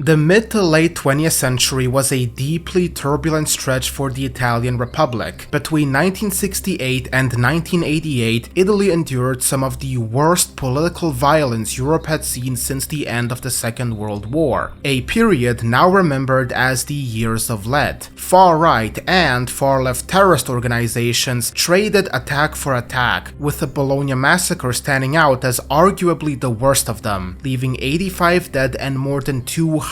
The mid to late 20th century was a deeply turbulent stretch for the Italian Republic. Between 1968 and 1988, Italy endured some of the worst political violence Europe had seen since the end of the Second World War, a period now remembered as the Years of Lead. Far-right and far-left terrorist organizations traded attack for attack, with the Bologna massacre standing out as arguably the worst of them, leaving 85 dead and more than 200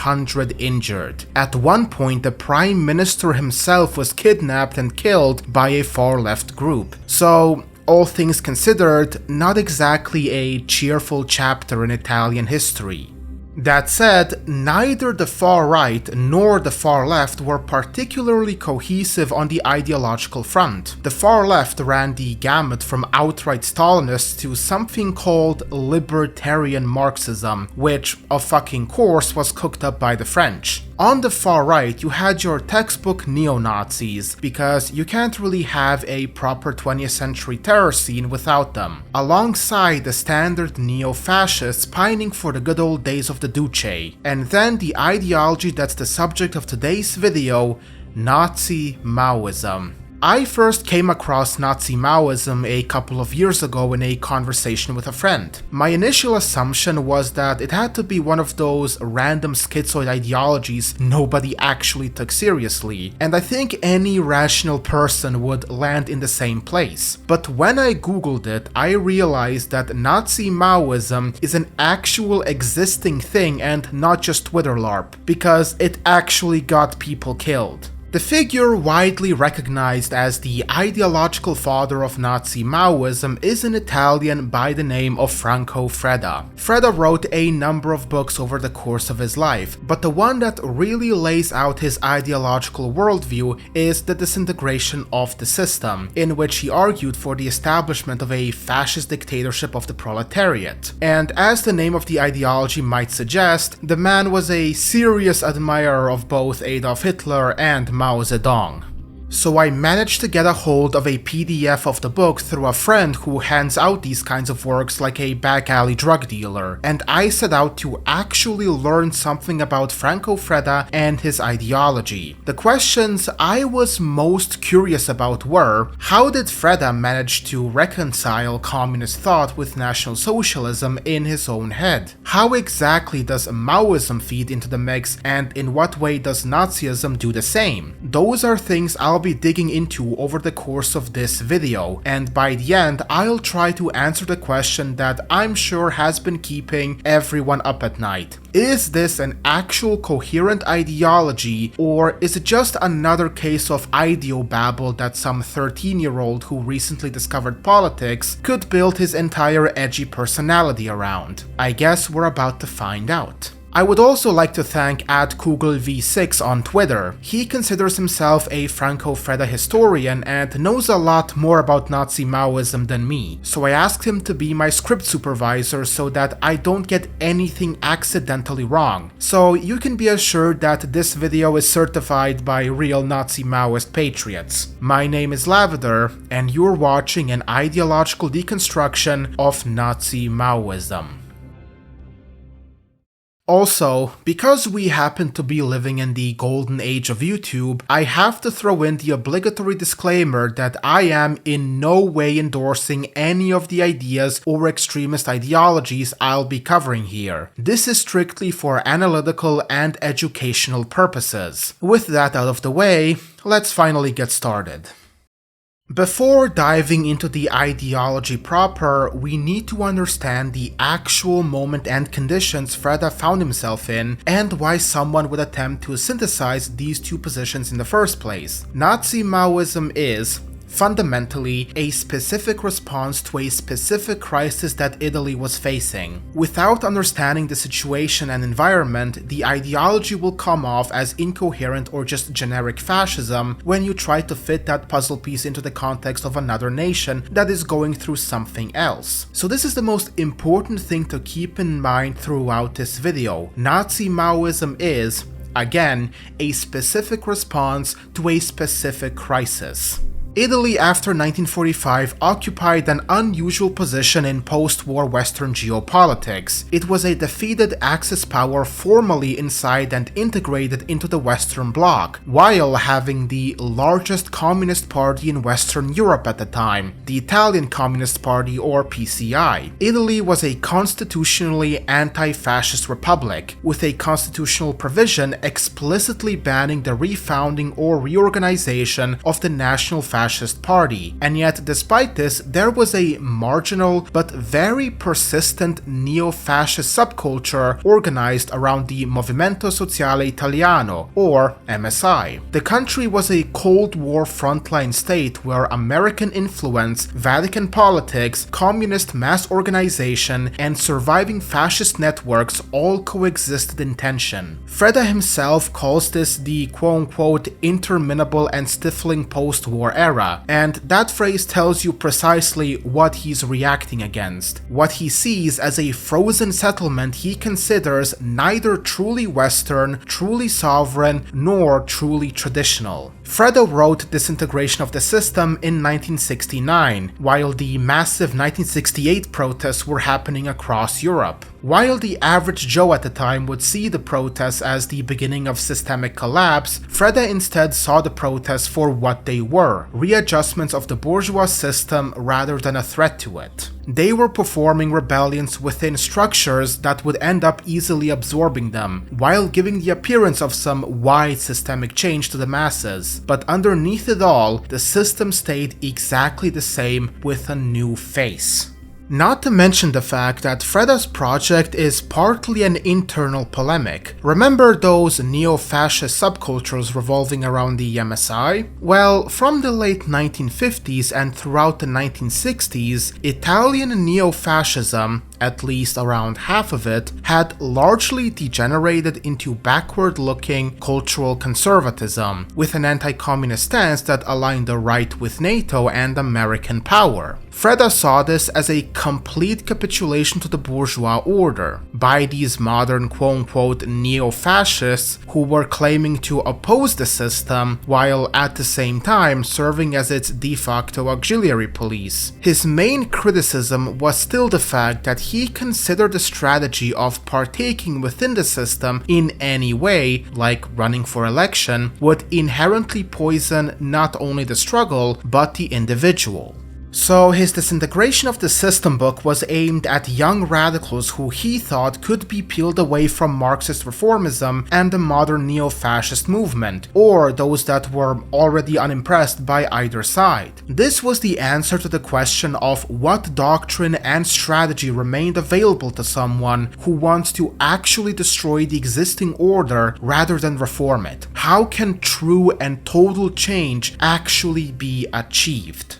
injured. At one point, the Prime Minister himself was kidnapped and killed by a far-left group. So, all things considered, not exactly a cheerful chapter in Italian history. That said, neither the far right nor the far left were particularly cohesive on the ideological front. The far left ran the gamut from outright Stalinists to something called libertarian Marxism, which, of fucking course, was cooked up by the French. On the far right, you had your textbook neo-Nazis, because you can't really have a proper 20th century terror scene without them, alongside the standard neo-fascists pining for the good old days of the Duce, and then the ideology that's the subject of today's video, Nazi-Maoism. I first came across Nazi-Maoism a couple of years ago in a conversation with a friend. My initial assumption was that it had to be one of those random schizoid ideologies nobody actually took seriously, and I think any rational person would land in the same place. But when I googled it, I realized that Nazi-Maoism is an actual existing thing and not just Twitter LARP, because it actually got people killed. The figure widely recognized as the ideological father of Nazi-Maoism is an Italian by the name of Franco Freda. Freda wrote a number of books over the course of his life, but the one that really lays out his ideological worldview is the Disintegration of the System, in which he argued for the establishment of a fascist dictatorship of the proletariat. And as the name of the ideology might suggest, the man was a serious admirer of both Adolf Hitler and Mao Zedong. So I managed to get a hold of a PDF of the book through a friend who hands out these kinds of works like a back alley drug dealer, and I set out to actually learn something about Franco Freda and his ideology. The questions I was most curious about were, how did Freda manage to reconcile communist thought with National Socialism in his own head? How exactly does Maoism feed into the mix, and in what way does Nazism do the same? Those are things I'll be digging into over the course of this video, and by the end I'll try to answer the question that I'm sure has been keeping everyone up at night. Is this an actual coherent ideology, or is it just another case of ideobabble that some 13-year-old who recently discovered politics could build his entire edgy personality around? I guess we're about to find out. I would also like to thank @KugelV6 on Twitter. He considers himself a Franco Freda historian and knows a lot more about Nazi-Maoism than me, so I asked him to be my script supervisor so that I don't get anything accidentally wrong. So you can be assured that this video is certified by real Nazi-Maoist patriots. My name is Lavader, and you're watching an ideological deconstruction of Nazi-Maoism. Also, because we happen to be living in the golden age of YouTube, I have to throw in the obligatory disclaimer that I am in no way endorsing any of the ideas or extremist ideologies I'll be covering here. This is strictly for analytical and educational purposes. With that out of the way, let's finally get started. Before diving into the ideology proper, we need to understand the actual moment and conditions Freda found himself in, and why someone would attempt to synthesize these two positions in the first place. Nazi-Maoism is, fundamentally, a specific response to a specific crisis that Italy was facing. Without understanding the situation and environment, the ideology will come off as incoherent or just generic fascism when you try to fit that puzzle piece into the context of another nation that is going through something else. So this is the most important thing to keep in mind throughout this video. Nazi-Maoism is, again, a specific response to a specific crisis. Italy after 1945 occupied an unusual position in post-war Western geopolitics. It was a defeated Axis power formally inside and integrated into the Western Bloc, while having the largest communist party in Western Europe at the time, the Italian Communist Party or PCI. Italy was a constitutionally anti-fascist republic, with a constitutional provision explicitly banning the refounding or reorganization of the National Fascist Party, and yet despite this, there was a marginal but very persistent neo-fascist subculture organized around the Movimento Sociale Italiano, or MSI. The country was a Cold War frontline state where American influence, Vatican politics, communist mass organization, and surviving fascist networks all coexisted in tension. Freda himself calls this the quote-unquote interminable and stifling post-war era, and that phrase tells you precisely what he's reacting against. What he sees as a frozen settlement he considers neither truly Western, truly sovereign, nor truly traditional. Freda wrote Disintegration of the System in 1969, while the massive 1968 protests were happening across Europe. While the average Joe at the time would see the protests as the beginning of systemic collapse, Freda instead saw the protests for what they were, readjustments of the bourgeois system rather than a threat to it. They were performing rebellions within structures that would end up easily absorbing them, while giving the appearance of some wide systemic change to the masses. But underneath it all, the system stayed exactly the same with a new face. Not to mention the fact that Freda's project is partly an internal polemic. Remember those neo-fascist subcultures revolving around the MSI? Well, from the late 1950s and throughout the 1960s, Italian neo-fascism, at least around half of it, had largely degenerated into backward-looking cultural conservatism, with an anti-communist stance that aligned the right with NATO and American power. Freda saw this as a complete capitulation to the bourgeois order by these modern quote-unquote neo-fascists who were claiming to oppose the system while at the same time serving as its de facto auxiliary police. His main criticism was still the fact that he considered the strategy of partaking within the system in any way, like running for election, would inherently poison not only the struggle but the individual. So his Disintegration of the System book was aimed at young radicals who he thought could be peeled away from Marxist reformism and the modern neo-fascist movement, or those that were already unimpressed by either side. This was the answer to the question of what doctrine and strategy remained available to someone who wants to actually destroy the existing order rather than reform it. How can true and total change actually be achieved?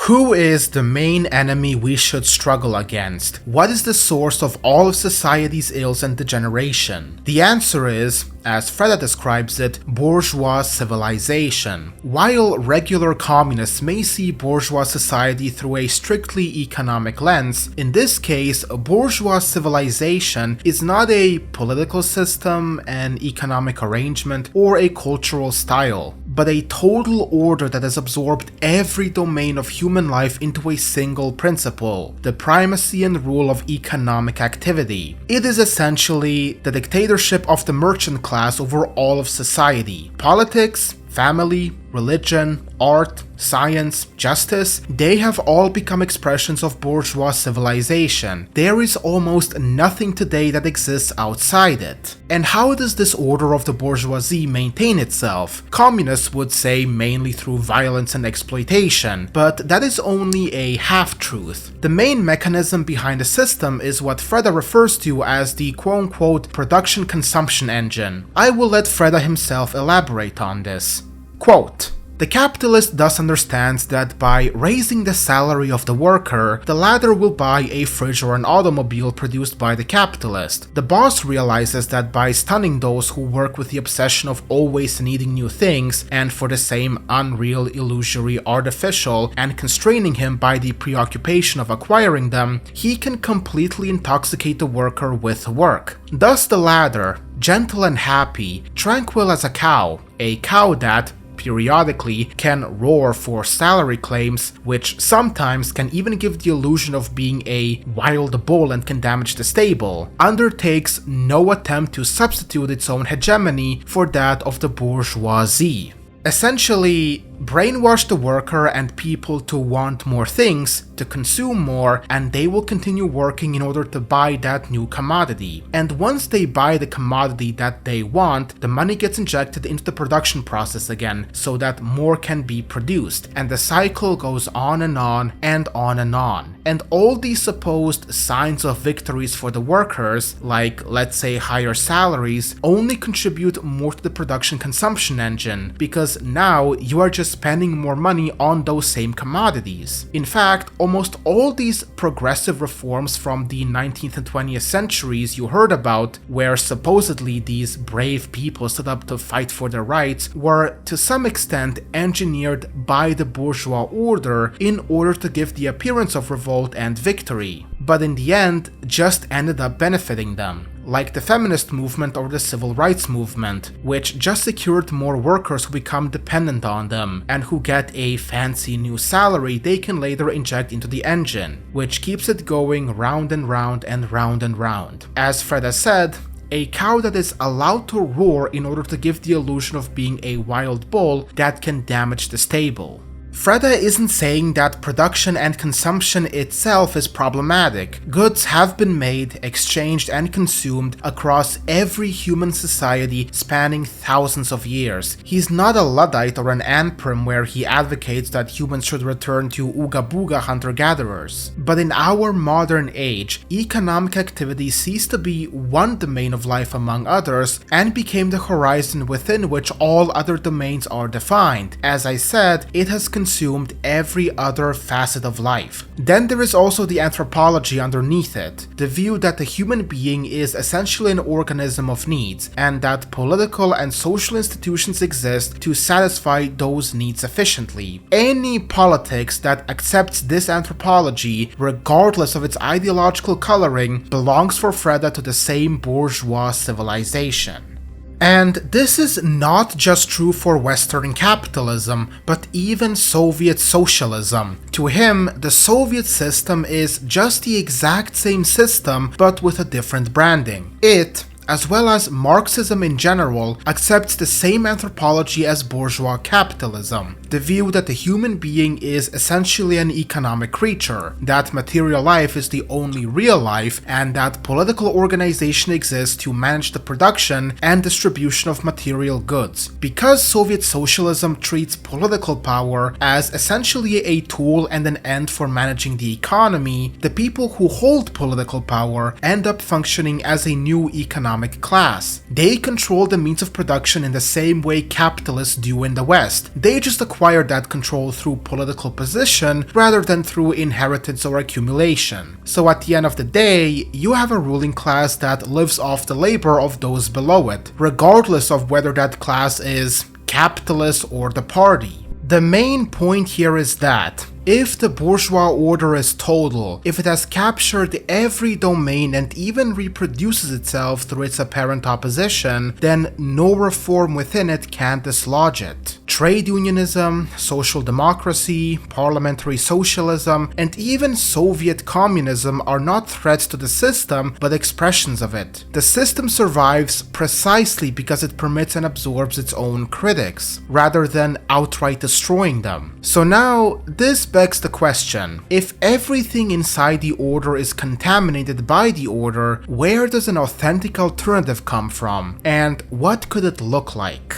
Who is the main enemy we should struggle against? What is the source of all of society's ills and degeneration? The answer is, as Freda describes it, bourgeois civilization. While regular communists may see bourgeois society through a strictly economic lens, in this case, bourgeois civilization is not a political system, an economic arrangement, or a cultural style, but a total order that has absorbed every domain of human life into a single principle, the primacy and rule of economic activity. It is essentially the dictatorship of the merchant class over all of society. Politics, family, religion, art, science, justice, they have all become expressions of bourgeois civilization. There is almost nothing today that exists outside it. And how does this order of the bourgeoisie maintain itself? Communists would say mainly through violence and exploitation, but that is only a half-truth. The main mechanism behind the system is what Freda refers to as the quote-unquote production-consumption engine. I will let Freda himself elaborate on this. Quote, "The capitalist thus understands that by raising the salary of the worker, the latter will buy a fridge or an automobile produced by the capitalist. The boss realizes that by stunning those who work with the obsession of always needing new things, and for the same unreal, illusory, artificial, and constraining him by the preoccupation of acquiring them, he can completely intoxicate the worker with work. Thus the latter, gentle and happy, tranquil as a cow that, periodically can roar for salary claims, which sometimes can even give the illusion of being a wild bull and can damage the stable, undertakes no attempt to substitute its own hegemony for that of the bourgeoisie. Essentially, brainwash the worker and people to want more things, to consume more, and they will continue working in order to buy that new commodity. And once they buy the commodity that they want, the money gets injected into the production process again, so that more can be produced, and the cycle goes on and on and on and on. And all these supposed signs of victories for the workers, like let's say higher salaries, only contribute more to the production consumption engine, because now you are just spending more money on those same commodities. In fact, almost all these progressive reforms from the 19th and 20th centuries you heard about, where supposedly these brave people stood up to fight for their rights, were to some extent engineered by the bourgeois order in order to give the appearance of revolt and victory, but in the end just ended up benefiting them. Like the feminist movement or the civil rights movement, which just secured more workers who become dependent on them and who get a fancy new salary they can later inject into the engine, which keeps it going round and round and round and round. As Freda said, a cow that is allowed to roar in order to give the illusion of being a wild bull that can damage the stable. Freda isn't saying that production and consumption itself is problematic. Goods have been made, exchanged, and consumed across every human society spanning thousands of years. He's not a Luddite or an Anprim where he advocates that humans should return to Ooga Booga hunter-gatherers. But in our modern age, economic activity ceased to be one domain of life among others and became the horizon within which all other domains are defined. As I said, it has consumed every other facet of life. Then there is also the anthropology underneath it, the view that the human being is essentially an organism of needs, and that political and social institutions exist to satisfy those needs efficiently. Any politics that accepts this anthropology, regardless of its ideological coloring, belongs for Freda to the same bourgeois civilization. And this is not just true for Western capitalism, but even Soviet socialism. To him, the Soviet system is just the exact same system, but with a different branding. It, as well as Marxism in general, accepts the same anthropology as bourgeois capitalism, the view that the human being is essentially an economic creature, that material life is the only real life, and that political organization exists to manage the production and distribution of material goods. Because Soviet socialism treats political power as essentially a tool and an end for managing the economy, the people who hold political power end up functioning as a new economic class. They control the means of production in the same way capitalists do in the West. They just acquire that control through political position rather than through inheritance or accumulation. So at the end of the day, you have a ruling class that lives off the labor of those below it, regardless of whether that class is capitalist or the party. The main point here is that if the bourgeois order is total, if it has captured every domain and even reproduces itself through its apparent opposition, then no reform within it can dislodge it. Trade unionism, social democracy, parliamentary socialism, and even Soviet communism are not threats to the system, but expressions of it. The system survives precisely because it permits and absorbs its own critics, rather than outright destroying them. So now, this begs the question, if everything inside the order is contaminated by the order, where does an authentic alternative come from? And what could it look like?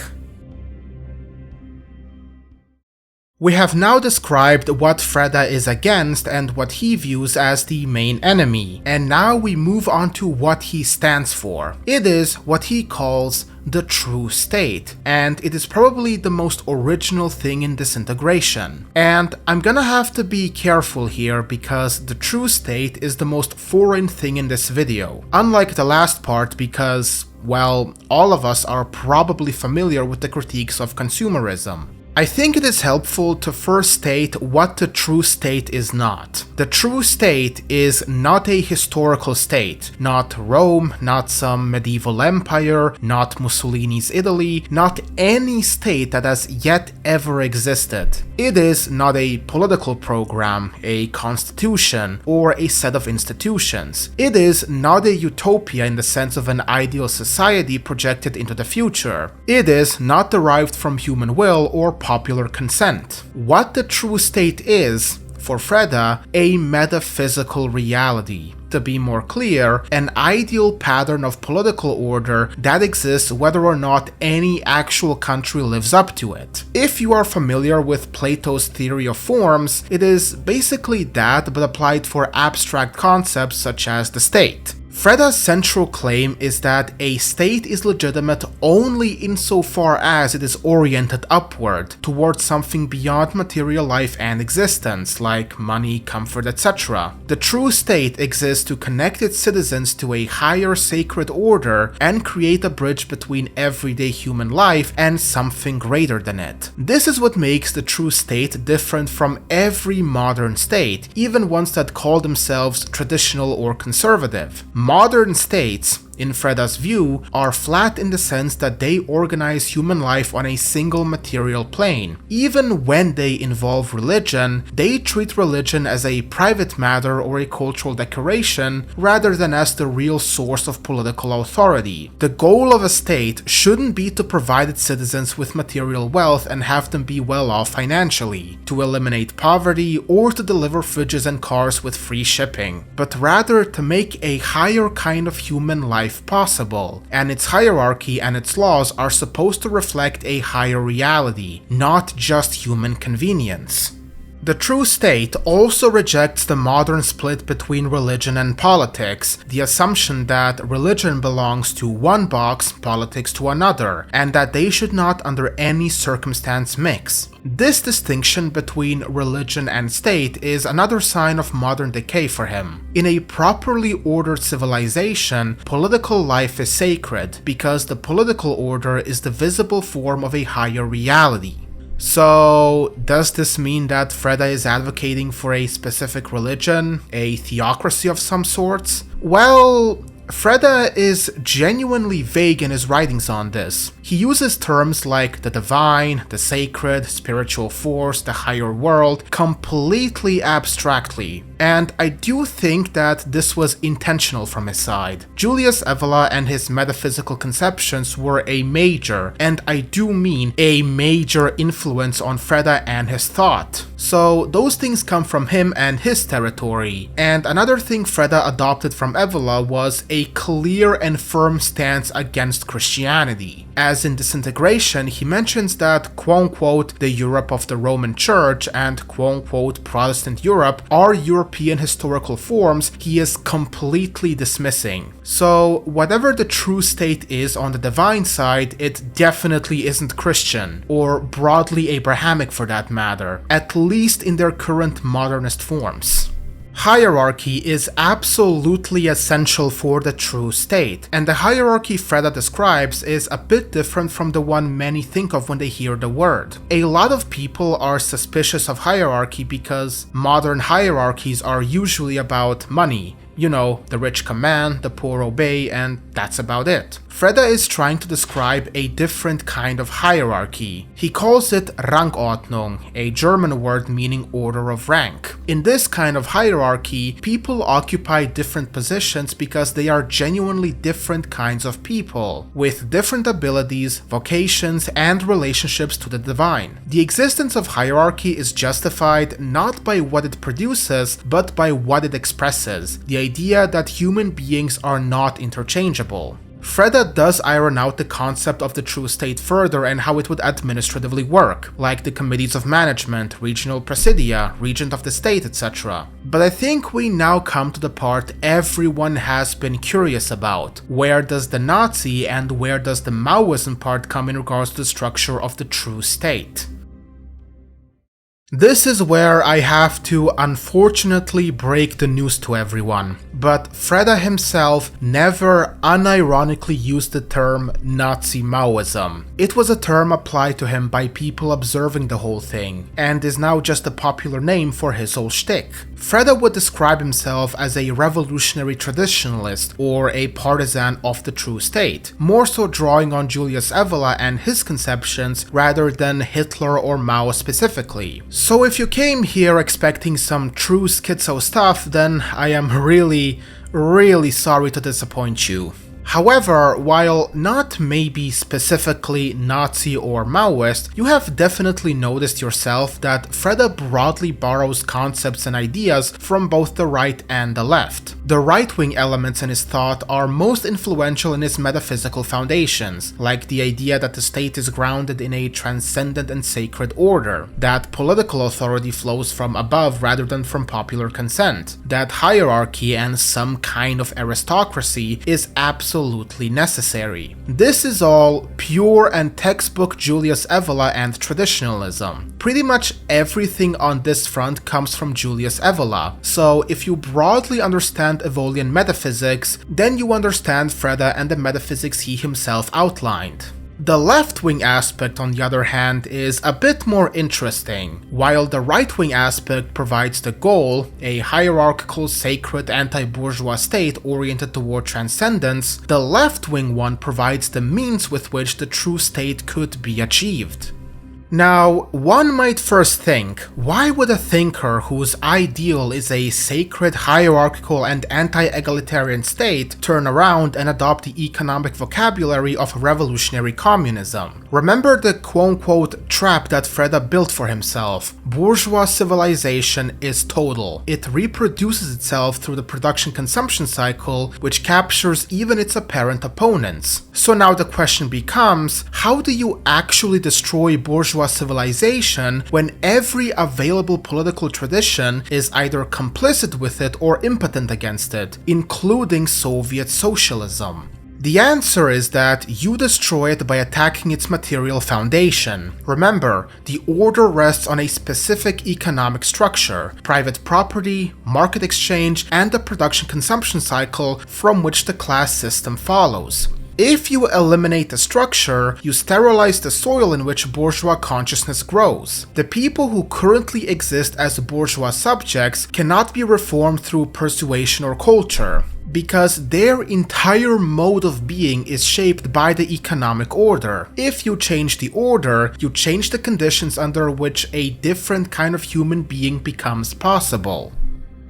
We have now described what Freda is against and what he views as the main enemy, and now we move on to what he stands for. It is what he calls the true state, and it is probably the most original thing in Disintegration. And I'm gonna have to be careful here because the true state is the most foreign thing in this video, unlike the last part because, well, all of us are probably familiar with the critiques of consumerism. I think it is helpful to first state what the true state is not. The true state is not a historical state, not Rome, not some medieval empire, not Mussolini's Italy, not any state that has yet ever existed. It is not a political program, a constitution, or a set of institutions. It is not a utopia in the sense of an ideal society projected into the future. It is not derived from human will or popular consent. What the true state is, for Freda, a metaphysical reality. To be more clear, an ideal pattern of political order that exists whether or not any actual country lives up to it. If you are familiar with Plato's theory of forms, it is basically that but applied for abstract concepts such as the state. Freda's central claim is that a state is legitimate only insofar as it is oriented upward, towards something beyond material life and existence, like money, comfort, etc. The true state exists to connect its citizens to a higher sacred order and create a bridge between everyday human life and something greater than it. This is what makes the true state different from every modern state, even ones that call themselves traditional or conservative. Modern states, in Freda's view, are flat in the sense that they organize human life on a single material plane. Even when they involve religion, they treat religion as a private matter or a cultural decoration rather than as the real source of political authority. The goal of a state shouldn't be to provide its citizens with material wealth and have them be well off financially, to eliminate poverty, or to deliver fridges and cars with free shipping, but rather to make a higher kind of human life possible, and its hierarchy and its laws are supposed to reflect a higher reality, not just human convenience. The true state also rejects the modern split between religion and politics, the assumption that religion belongs to one box, politics to another, and that they should not under any circumstance mix. This distinction between religion and state is another sign of modern decay for him. In a properly ordered civilization, political life is sacred because the political order is the visible form of a higher reality. So, does this mean that Freda is advocating for a specific religion, a theocracy of some sorts? Well, Freda is genuinely vague in his writings on this. He uses terms like the divine, the sacred, spiritual force, the higher world, completely abstractly. And I do think that this was intentional from his side. Julius Evola and his metaphysical conceptions were a major, and I do mean a major influence on Freda and his thought. So those things come from him and his territory. And another thing Freda adopted from Evola was a clear and firm stance against Christianity. As in Disintegration, he mentions that quote-unquote the Europe of the Roman Church and quote-unquote Protestant Europe are European historical forms he is completely dismissing. So whatever the true state is on the divine side, it definitely isn't Christian, or broadly Abrahamic for that matter, at least in their current modernist forms. Hierarchy is absolutely essential for the true state, and the hierarchy Freda describes is a bit different from the one many think of when they hear the word. A lot of people are suspicious of hierarchy because modern hierarchies are usually about money. You know, the rich command, the poor obey, and that's about it. Freda is trying to describe a different kind of hierarchy. He calls it Rangordnung, a German word meaning order of rank. In this kind of hierarchy, people occupy different positions because they are genuinely different kinds of people, with different abilities, vocations, and relationships to the divine. The existence of hierarchy is justified not by what it produces, but by what it expresses, the idea that human beings are not interchangeable. Freda does iron out the concept of the true state further and how it would administratively work, like the committees of management, regional presidia, regent of the state, etc. But I think we now come to the part everyone has been curious about. Where does the Nazi and where does the Maoism part come in regards to the structure of the true state? This is where I have to unfortunately break the news to everyone, but Freda himself never unironically used the term Nazi-Maoism. It was a term applied to him by people observing the whole thing, and is now just a popular name for his whole shtick. Freda would describe himself as a revolutionary traditionalist or a partisan of the true state, more so drawing on Julius Evola and his conceptions rather than Hitler or Mao specifically. So if you came here expecting some true schizo stuff, then I am really sorry to disappoint you. However, while not maybe specifically Nazi or Maoist, you have definitely noticed yourself that Freda broadly borrows concepts and ideas from both the right and the left. The right-wing elements in his thought are most influential in his metaphysical foundations, like the idea that the state is grounded in a transcendent and sacred order, that political authority flows from above rather than from popular consent, that hierarchy and some kind of aristocracy is absolutely necessary. This is all pure and textbook Julius Evola and traditionalism. Pretty much everything on this front comes from Julius Evola, so if you broadly understand Evolian metaphysics, then you understand Freda and the metaphysics he himself outlined. The left-wing aspect, on the other hand, is a bit more interesting. While the right-wing aspect provides the goal, a hierarchical, sacred, anti-bourgeois state oriented toward transcendence, the left-wing one provides the means with which the true state could be achieved. Now, one might first think, why would a thinker whose ideal is a sacred, hierarchical, and anti-egalitarian state turn around and adopt the economic vocabulary of revolutionary communism? Remember the quote-unquote trap that Freda built for himself. Bourgeois civilization is total. It reproduces itself through the production-consumption cycle, which captures even its apparent opponents. So now the question becomes, how do you actually destroy bourgeois civilization when every available political tradition is either complicit with it or impotent against it, including Soviet socialism? The answer is that you destroy it by attacking its material foundation. Remember, the order rests on a specific economic structure, private property, market exchange, and the production-consumption cycle from which the class system follows. If you eliminate the structure, you sterilize the soil in which bourgeois consciousness grows. The people who currently exist as bourgeois subjects cannot be reformed through persuasion or culture, because their entire mode of being is shaped by the economic order. If you change the order, you change the conditions under which a different kind of human being becomes possible.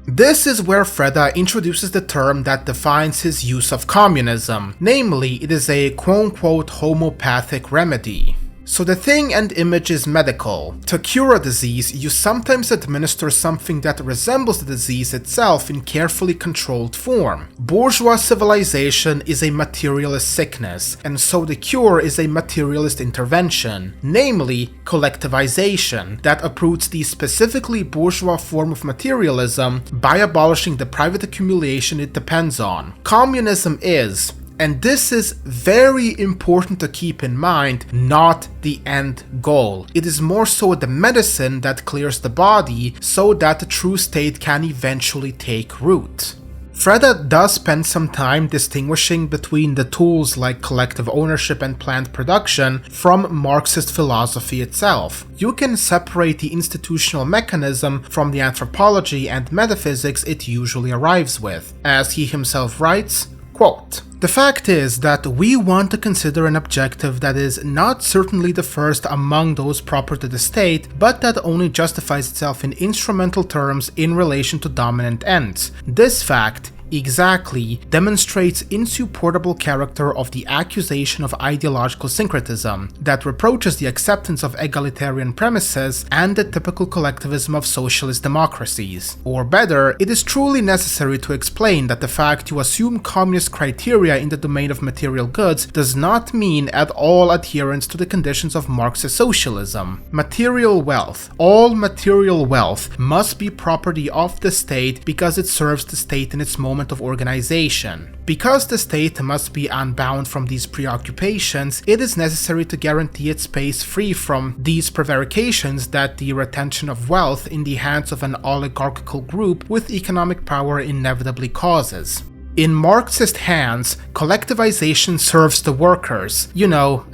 This is where Freda introduces the term that defines his use of communism, namely, it is a quote-unquote homeopathic remedy. So the thing and image is medical. To cure a disease, you sometimes administer something that resembles the disease itself in carefully controlled form. Bourgeois civilization is a materialist sickness, and so the cure is a materialist intervention, namely collectivization, that uproots the specifically bourgeois form of materialism by abolishing the private accumulation it depends on. Communism is, and this is very important to keep in mind, not the end goal. It is more so the medicine that clears the body so that the true state can eventually take root. Freda does spend some time distinguishing between the tools like collective ownership and planned production from Marxist philosophy itself. You can separate the institutional mechanism from the anthropology and metaphysics it usually arrives with. As he himself writes, quote, "The fact is that we want to consider an objective that is not certainly the first among those proper to the state, but that only justifies itself in instrumental terms in relation to dominant ends. This fact exactly demonstrates insupportable character of the accusation of ideological syncretism that reproaches the acceptance of egalitarian premises and the typical collectivism of socialist democracies. Or better, it is truly necessary to explain that the fact you assume communist criteria in the domain of material goods does not mean at all adherence to the conditions of Marxist socialism. Material wealth, all material wealth, must be property of the state because it serves the state in its moment moment of organization. Because the state must be unbound from these preoccupations, it is necessary to guarantee its space free from these prevarications that the retention of wealth in the hands of an oligarchical group with economic power inevitably causes. In Marxist hands, collectivization serves the workers,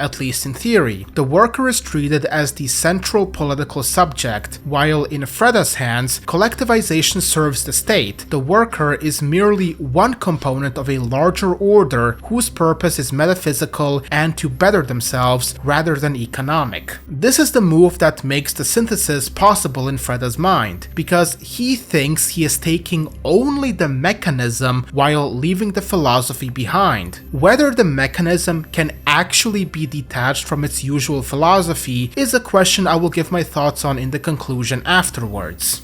at least in theory. The worker is treated as the central political subject, while in Freda's hands, collectivization serves the state. The worker is merely one component of a larger order whose purpose is metaphysical and to better themselves rather than economic. This is the move that makes the synthesis possible in Freda's mind, because he thinks he is taking only the mechanism while leaving the philosophy behind. Whether the mechanism can actually be detached from its usual philosophy is a question I will give my thoughts on in the conclusion afterwards.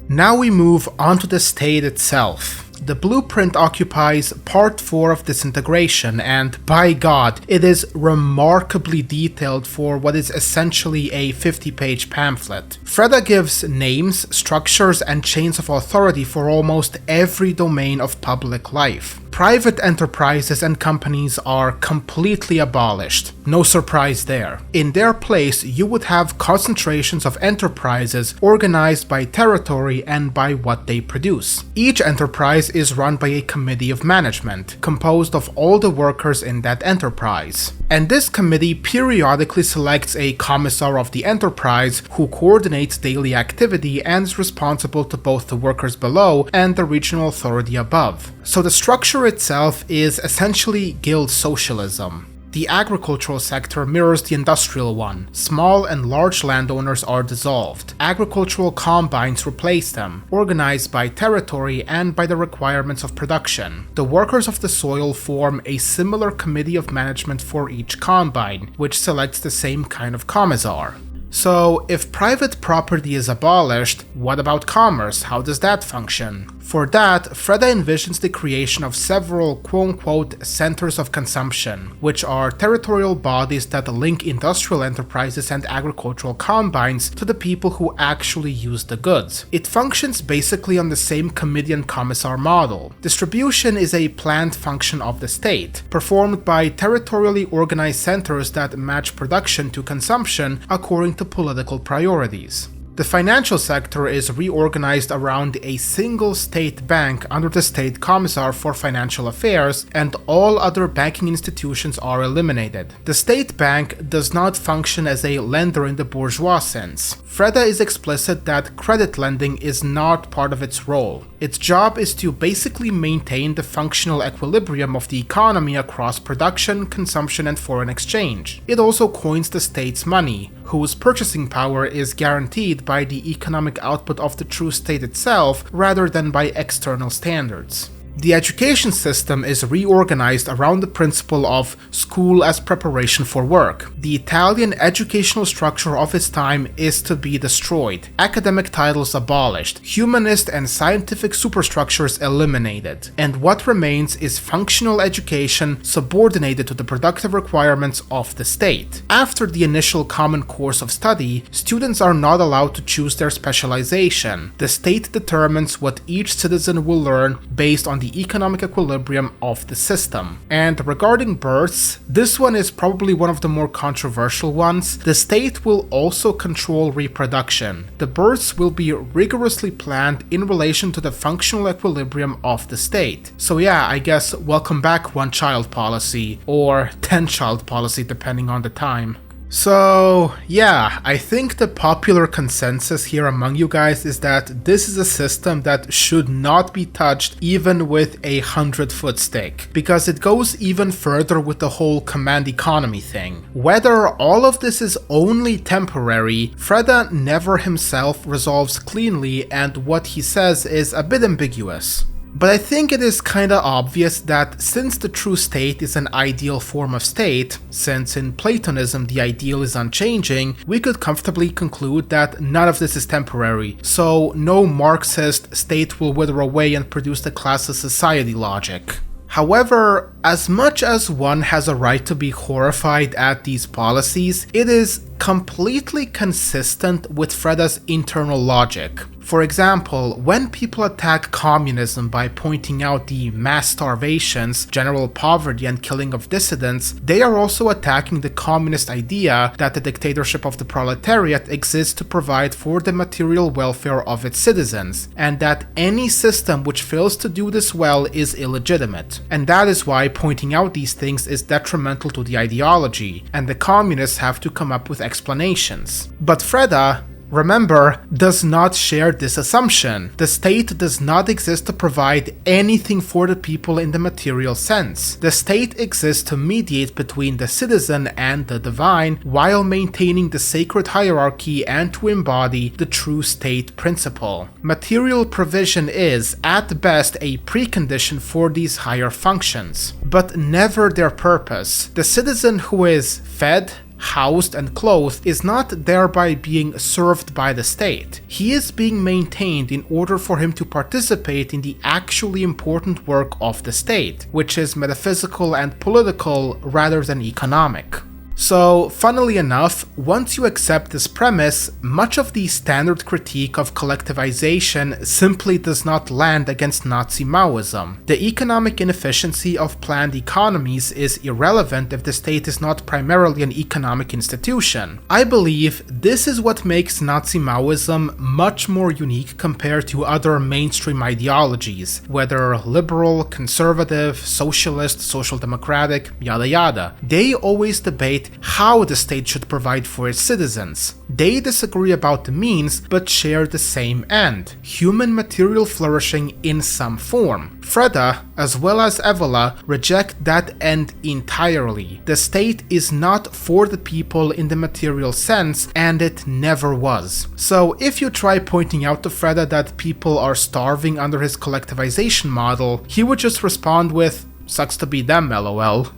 Now we move on to the state itself. The blueprint occupies part 4 of Disintegration, and by God, it is remarkably detailed for what is essentially a 50-page pamphlet. Freda gives names, structures, and chains of authority for almost every domain of public life. Private enterprises and companies are completely abolished. No surprise there. In their place, you would have concentrations of enterprises organized by territory and by what they produce. Each enterprise is run by a committee of management, composed of all the workers in that enterprise. And this committee periodically selects a commissar of the enterprise who coordinates daily activity and is responsible to both the workers below and the regional authority above. So the structure itself is essentially guild socialism. The agricultural sector mirrors the industrial one. Small and large landowners are dissolved. Agricultural combines replace them, organized by territory and by the requirements of production. The workers of the soil form a similar committee of management for each combine, which selects the same kind of commissar. So, if private property is abolished, what about commerce? How does that function? For that, Freda envisions the creation of several quote-unquote centers of consumption, which are territorial bodies that link industrial enterprises and agricultural combines to the people who actually use the goods. It functions basically on the same committee and commissar model. Distribution is a planned function of the state, performed by territorially organized centers that match production to consumption according to political priorities. The financial sector is reorganized around a single state bank under the state commissar for financial affairs, and all other banking institutions are eliminated. The state bank does not function as a lender in the bourgeois sense. Freda is explicit that credit lending is not part of its role. Its job is to basically maintain the functional equilibrium of the economy across production, consumption, and foreign exchange. It also coins the state's money, whose purchasing power is guaranteed by the economic output of the true state itself rather than by external standards. The education system is reorganized around the principle of school as preparation for work. The Italian educational structure of its time is to be destroyed, academic titles abolished, humanist and scientific superstructures eliminated, and what remains is functional education subordinated to the productive requirements of the state. After the initial common course of study, students are not allowed to choose their specialization. The state determines what each citizen will learn based on the economic equilibrium of the system. And regarding births, this one is probably one of the more controversial ones. The state will also control reproduction. The births will be rigorously planned in relation to the functional equilibrium of the state. So yeah, I guess welcome back one-child policy, or 10-child policy depending on the time. So yeah, I think the popular consensus here among you guys is that this is a system that should not be touched even with a 100-foot stick, because it goes even further with the whole command economy thing. Whether all of this is only temporary, Freda never himself resolves cleanly, and what he says is a bit ambiguous. But I think it is kinda obvious that since the true state is an ideal form of state, since in Platonism the ideal is unchanging, we could comfortably conclude that none of this is temporary, so no Marxist state will wither away and produce the classless society logic. However, as much as one has a right to be horrified at these policies, it is completely consistent with Freda's internal logic. For example, when people attack communism by pointing out the mass starvations, general poverty, and killing of dissidents, they are also attacking the communist idea that the dictatorship of the proletariat exists to provide for the material welfare of its citizens, and that any system which fails to do this well is illegitimate. And that is why pointing out these things is detrimental to the ideology, and the communists have to come up with explanations. But Freda, remember, does not share this assumption. The state does not exist to provide anything for the people in the material sense. The state exists to mediate between the citizen and the divine while maintaining the sacred hierarchy and to embody the true state principle. Material provision is, at best, a precondition for these higher functions, but never their purpose. The citizen who is fed, housed, and clothed is not thereby being served by the state. He is being maintained in order for him to participate in the actually important work of the state, which is metaphysical and political rather than economic. So, funnily enough, once you accept this premise, much of the standard critique of collectivization simply does not land against Nazi-Maoism. The economic inefficiency of planned economies is irrelevant if the state is not primarily an economic institution. I believe this is what makes Nazi-Maoism much more unique compared to other mainstream ideologies, whether liberal, conservative, socialist, social democratic, yada yada. They always debate how the state should provide for its citizens. They disagree about the means, but share the same end: human material flourishing in some form. Freda, as well as Evola, reject that end entirely. The state is not for the people in the material sense, and it never was. So if you try pointing out to Freda that people are starving under his collectivization model, he would just respond with, "Sucks to be them, lol."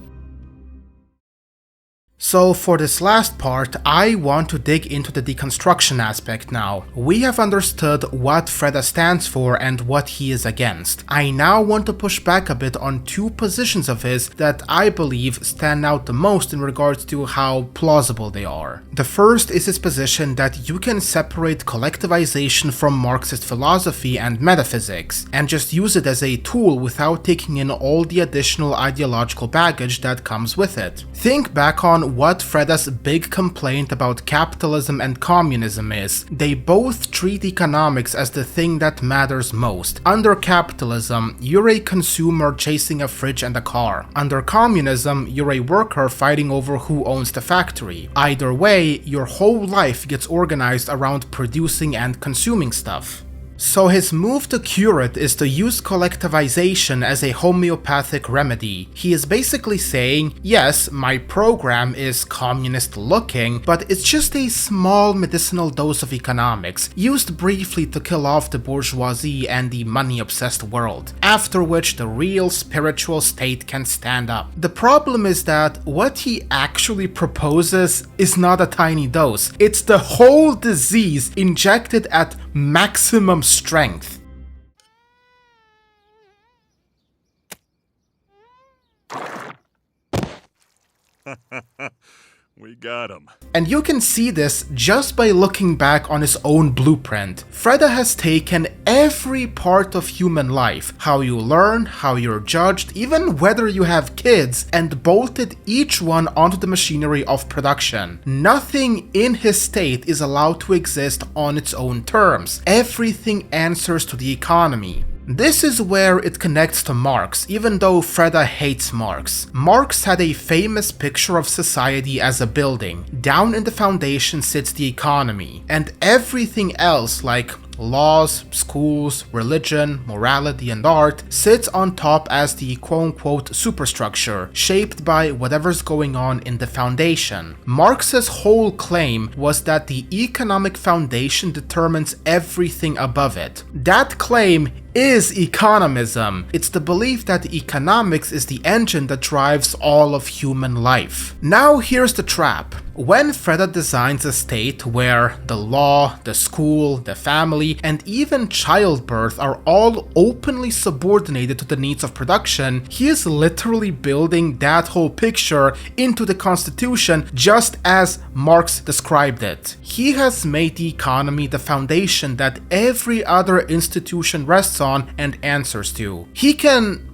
So for this last part, I want to dig into the deconstruction aspect now. We have understood what Freda stands for and what he is against. I now want to push back a bit on two positions of his that I believe stand out the most in regards to how plausible they are. The first is his position that you can separate collectivization from Marxist philosophy and metaphysics, and just use it as a tool without taking in all the additional ideological baggage that comes with it. Think back on what Freda's big complaint about capitalism and communism is. They both treat economics as the thing that matters most. Under capitalism, you're a consumer chasing a fridge and a car. Under communism, you're a worker fighting over who owns the factory. Either way, your whole life gets organized around producing and consuming stuff. So his move to cure it is to use collectivization as a homeopathic remedy. He is basically saying, yes, my program is communist looking, but it's just a small medicinal dose of economics, used briefly to kill off the bourgeoisie and the money-obsessed world, after which the real spiritual state can stand up. The problem is that what he actually proposes is not a tiny dose, it's the whole disease injected at maximum strength. We got him. And you can see this just by looking back on his own blueprint. Freda has taken every part of human life, how you learn, how you're judged, even whether you have kids, and bolted each one onto the machinery of production. Nothing in his state is allowed to exist on its own terms. Everything answers to the economy. This is where it connects to Marx, even though Freda hates Marx. Marx had a famous picture of society as a building. Down in the foundation sits the economy, and everything else like laws, schools, religion, morality, and art sits on top as the quote-unquote superstructure, shaped by whatever's going on in the foundation. Marx's whole claim was that the economic foundation determines everything above it. That claim is economism. It's the belief that economics is the engine that drives all of human life. Now here's the trap. When Freda designs a state where the law, the school, the family, and even childbirth are all openly subordinated to the needs of production, he is literally building that whole picture into the Constitution just as Marx described it. He has made the economy the foundation that every other institution rests on and answers to. He can,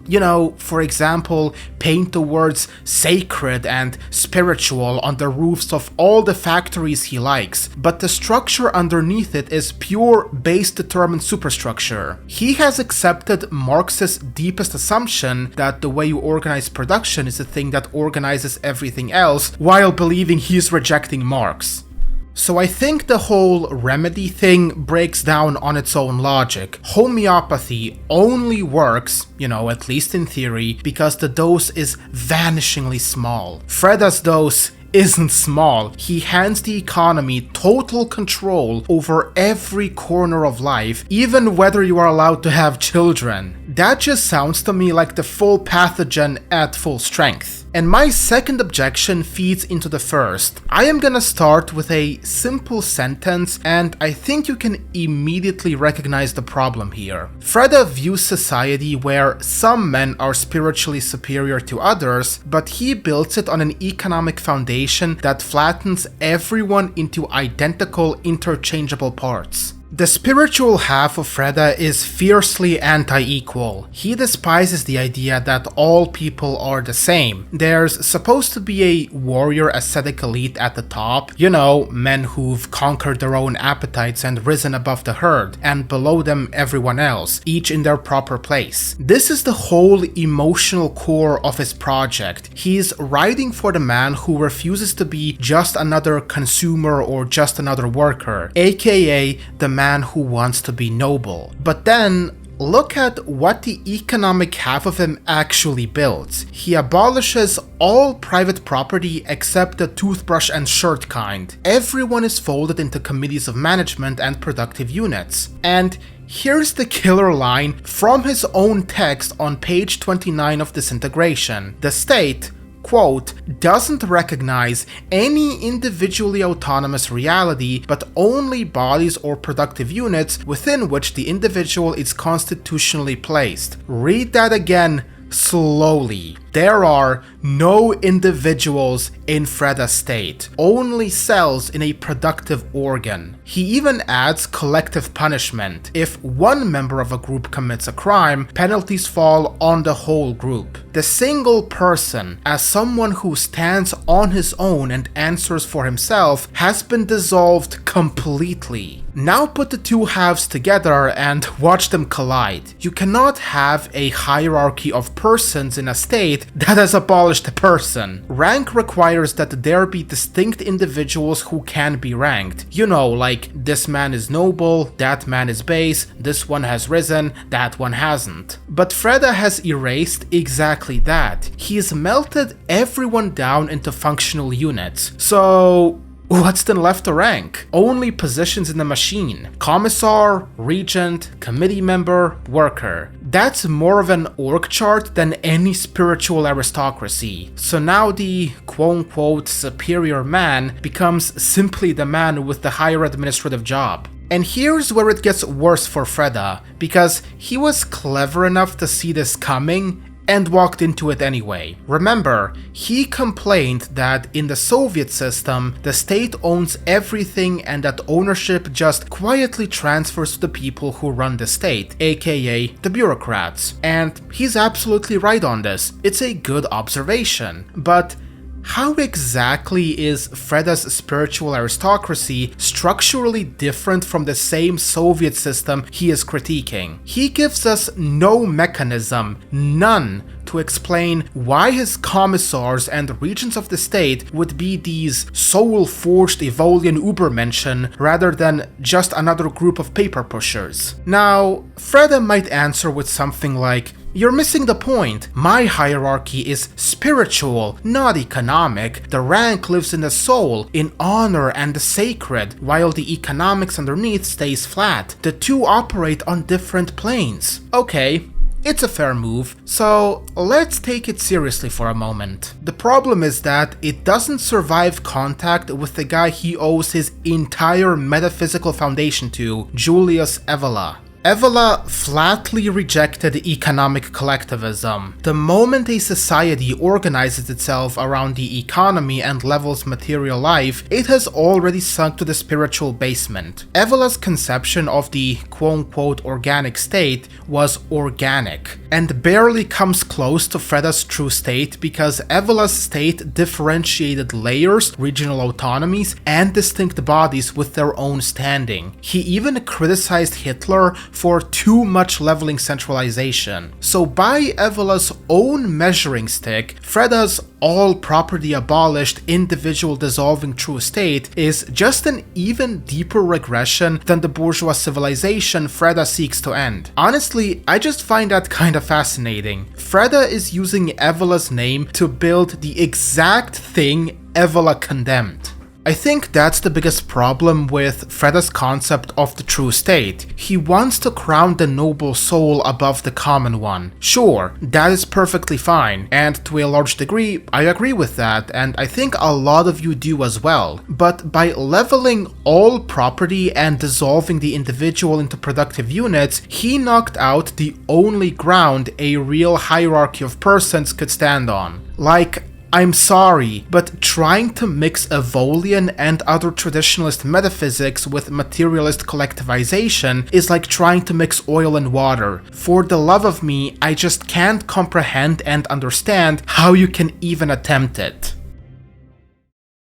for example, paint the words sacred and spiritual on the roofs of all the factories he likes, but the structure underneath it is pure base-determined superstructure. He has accepted Marx's deepest assumption that the way you organize production is the thing that organizes everything else, while believing he's rejecting Marx. So I think the whole remedy thing breaks down on its own logic. Homeopathy only works, at least in theory, because the dose is vanishingly small. Freda's dose isn't small. He hands the economy total control over every corner of life, even whether you are allowed to have children. That just sounds to me like the full pathogen at full strength. And my second objection feeds into the first. I am gonna start with a simple sentence, and I think you can immediately recognize the problem here. Freda views society where some men are spiritually superior to others, but he builds it on an economic foundation that flattens everyone into identical interchangeable parts. The spiritual half of Freda is fiercely anti-equal. He despises the idea that all people are the same. There's supposed to be a warrior ascetic elite at the top, men who've conquered their own appetites and risen above the herd, and below them everyone else, each in their proper place. This is the whole emotional core of his project. He's writing for the man who refuses to be just another consumer or just another worker, aka the man who wants to be noble. But then, look at what the economic half of him actually builds. He abolishes all private property except the toothbrush and shirt kind. Everyone is folded into committees of management and productive units. And here's the killer line from his own text on page 29 of Disintegration. The state, quote, doesn't recognize any individually autonomous reality, but only bodies or productive units within which the individual is constitutionally placed. Read that again slowly. There are no individuals in Freda's state, only cells in a productive organ. He even adds collective punishment. If one member of a group commits a crime, penalties fall on the whole group. The single person, as someone who stands on his own and answers for himself, has been dissolved completely. Now put the two halves together and watch them collide. You cannot have a hierarchy of persons in a state that has abolished a person. Rank requires that there be distinct individuals who can be ranked. Like this man is noble, that man is base, this one has risen, that one hasn't. But Freda has erased exactly that. He's melted everyone down into functional units. So what's then left to rank? Only positions in the machine. Commissar, regent, committee member, worker. That's more of an org chart than any spiritual aristocracy. So now the quote-unquote superior man becomes simply the man with the higher administrative job. And here's where it gets worse for Freda, because he was clever enough to see this coming and walked into it anyway. Remember, he complained that in the Soviet system, the state owns everything and that ownership just quietly transfers to the people who run the state, aka the bureaucrats. And he's absolutely right on this. It's a good observation. But how exactly is Freda's spiritual aristocracy structurally different from the same Soviet system he is critiquing? He gives us no mechanism, none, to explain why his commissars and regents of the state would be these soul-forged Evolian Ubermenschen rather than just another group of paper pushers. Now, Freda might answer with something like, "You're missing the point. My hierarchy is spiritual, not economic. The rank lives in the soul, in honor and the sacred, while the economics underneath stays flat. The two operate on different planes." Okay, It's a fair move, so let's take it seriously for a moment. The problem is that it doesn't survive contact with the guy he owes his entire metaphysical foundation to, Julius Evola. Evola flatly rejected economic collectivism. The moment a society organizes itself around the economy and levels material life, it has already sunk to the spiritual basement. Evola's conception of the quote-unquote organic state was organic, and barely comes close to Freda's true state because Evola's state differentiated layers, regional autonomies, and distinct bodies with their own standing. He even criticized Hitler for too much leveling centralization. So by Evola's own measuring stick, Freda's all property abolished, individual dissolving true state is just an even deeper regression than the bourgeois civilization Freda seeks to end. Honestly, I just find that kind of fascinating. Freda is using Evola's name to build the exact thing Evola condemned. I think that's the biggest problem with Freda's concept of the true state. He wants to crown the noble soul above the common one. Sure, that is perfectly fine, and to a large degree, I agree with that, and I think a lot of you do as well. But by leveling all property and dissolving the individual into productive units, he knocked out the only ground a real hierarchy of persons could stand on. Like, I'm sorry, but trying to mix Evolian and other traditionalist metaphysics with materialist collectivization is like trying to mix oil and water. For the love of me, I just can't comprehend and understand how you can even attempt it.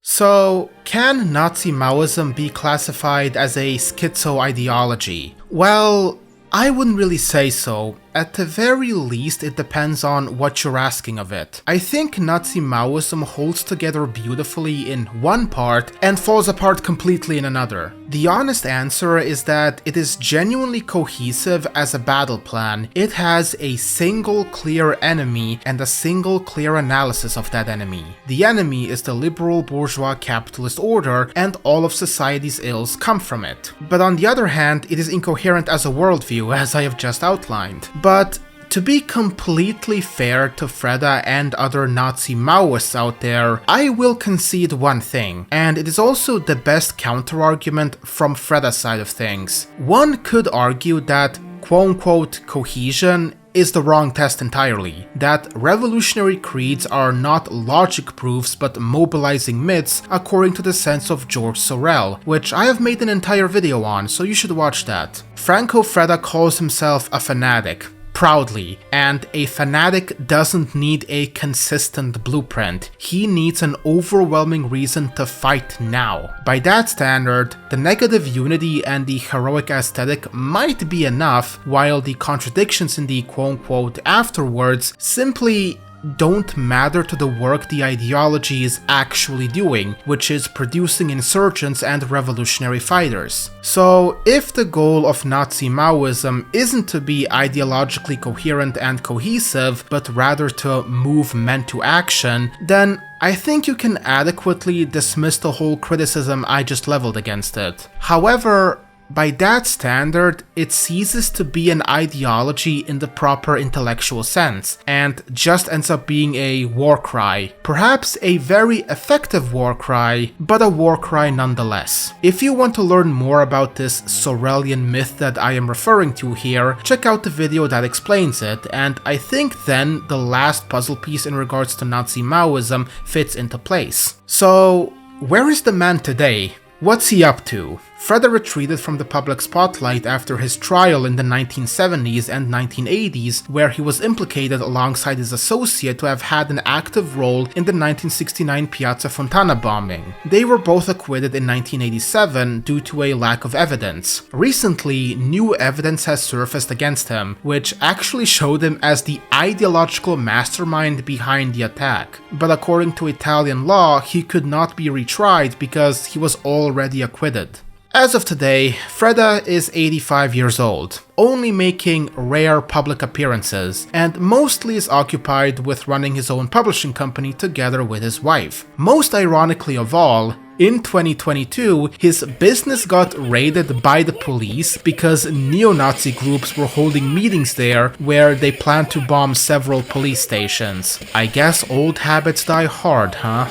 So, can Nazi-Maoism be classified as a schizo-ideology? Well, I wouldn't really say so. At the very least, it depends on what you're asking of it. I think Nazi-Maoism holds together beautifully in one part and falls apart completely in another. The honest answer is that it is genuinely cohesive as a battle plan. It has a single clear enemy and a single clear analysis of that enemy. The enemy is the liberal bourgeois capitalist order, and all of society's ills come from it. But on the other hand, it is incoherent as a worldview, as I have just outlined. But to be completely fair to Freda and other Nazi-Maoists out there, I will concede one thing, and it is also the best counter-argument from Freda's side of things. One could argue that quote-unquote cohesion is the wrong test entirely, that revolutionary creeds are not logic proofs but mobilizing myths according to the sense of George Sorel, which I have made an entire video on, so you should watch that. Franco Freda calls himself a fanatic, proudly, and a fanatic doesn't need a consistent blueprint. He needs an overwhelming reason to fight now. By that standard, the negative unity and the heroic aesthetic might be enough, while the contradictions in the quote-unquote afterwards simply don't matter to the work the ideology is actually doing, which is producing insurgents and revolutionary fighters. So, if the goal of Nazi-Maoism isn't to be ideologically coherent and cohesive, but rather to move men to action, then I think you can adequately dismiss the whole criticism I just leveled against it. However, by that standard, it ceases to be an ideology in the proper intellectual sense, and just ends up being a war cry. Perhaps a very effective war cry, but a war cry nonetheless. If you want to learn more about this Sorelian myth that I am referring to here, check out the video that explains it, and I think then the last puzzle piece in regards to Nazi-Maoism fits into place. So, where is the man today? What's he up to? Freda retreated from the public spotlight after his trial in the 1970s and 1980s, where he was implicated alongside his associate to have had an active role in the 1969 Piazza Fontana bombing. They were both acquitted in 1987 due to a lack of evidence. Recently, new evidence has surfaced against him, which actually showed him as the ideological mastermind behind the attack. But according to Italian law, he could not be retried because he was already acquitted. As of today, Freda is 85 years old, only making rare public appearances, and mostly is occupied with running his own publishing company together with his wife. Most ironically of all, In 2022, his business got raided by the police because neo-Nazi groups were holding meetings there where they planned to bomb several police stations. I guess old habits die hard, huh?